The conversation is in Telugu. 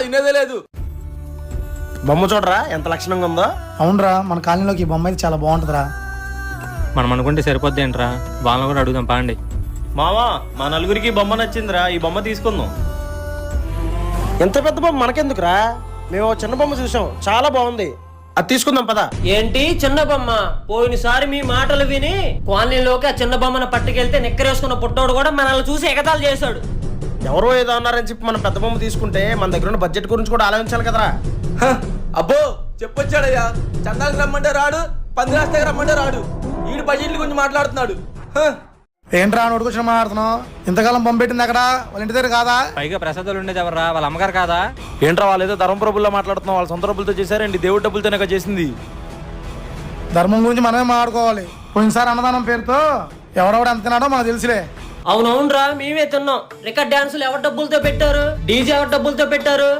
వినేదే లేదు. బొమ్మ చూడరా ఎంత లక్షణంగా ఉందో. అవునరా, మన కాలనీలోకి ఈ బొమ్మ అయితే చాలా బాగుంటుందిరా. మనం అనుకుంటే సరిపోద్ది ఏంట్రా, వాళ్ళని కూడా అడుగుదాం పాండి. మావా మా నలుగురికి బొమ్మ నచ్చిందిరా, ఈ బొమ్మ తీసుకుందాం. ఎంత పెద్ద బొమ్మ మనకెందుకురా, మేము చిన్న బొమ్మ చూసాం, చాలా బాగుంది, అది తీసుకుందాం పదా. ఏంటి చిన్న బొమ్మ? పోయినసారి మీ మాటలు విని కాలనీలోకి ఆ చిన్న బొమ్మను పట్టుకెళ్తే నిక్కరేసుకున్న పుట్టోడు కూడా మనల్ని చూసి ఎగతాలు చేశాడు. ఎవరో ఏదో అన్నారని చెప్పి మనం పెద్ద బొమ్మ తీసుకుంటే మన దగ్గర ఉన్న బడ్జెట్ గురించి కూడా ఆలోచించాలి కదరా. అబ్బో చెప్పొచ్చాడయ్యా, చందాలకు రమ్మంటే రాడు, పందిరాస్ దగ్గర రమ్మంటే రాడు. ఈడు బడ్జెట్ల గురించి మాట్లాడుతున్నాడు. ఏంట్రా నోటుకొచ్చిన మాట్లాడుతున్నావు? ఇంతకాలం బొమ్మ పెట్టింది అక్కడ వాళ్ళ ఇంటి దగ్గర కాదా? పైగా ప్రసాదాలు ఉండేది ఎవర్రా, వాళ్ళ అమ్మగారు కాదా? ఏంట్రా వాళ్ళు ఏదో ధర్మ ప్రభుల్లో మాట్లాడుతున్నాం, వాళ్ళ సొంత డబ్బులతో చేశారండి, దేవుడి డబ్బులతోనే చేసింది. ధర్మం గురించి మనమే మాట్లాడుకోవాలి. పోయినసారి అన్నదానం పేరుతో ఎవరెవడు ఎంత తిన్నాడో మనకు తెలుసులే. అవునవునరా, మేమే తిన్నాం. రికార్డ్ డాన్సులు ఎవరి డబ్బులతో పెట్టారు? డీజే ఎవరి డబ్బులతో పెట్టారు?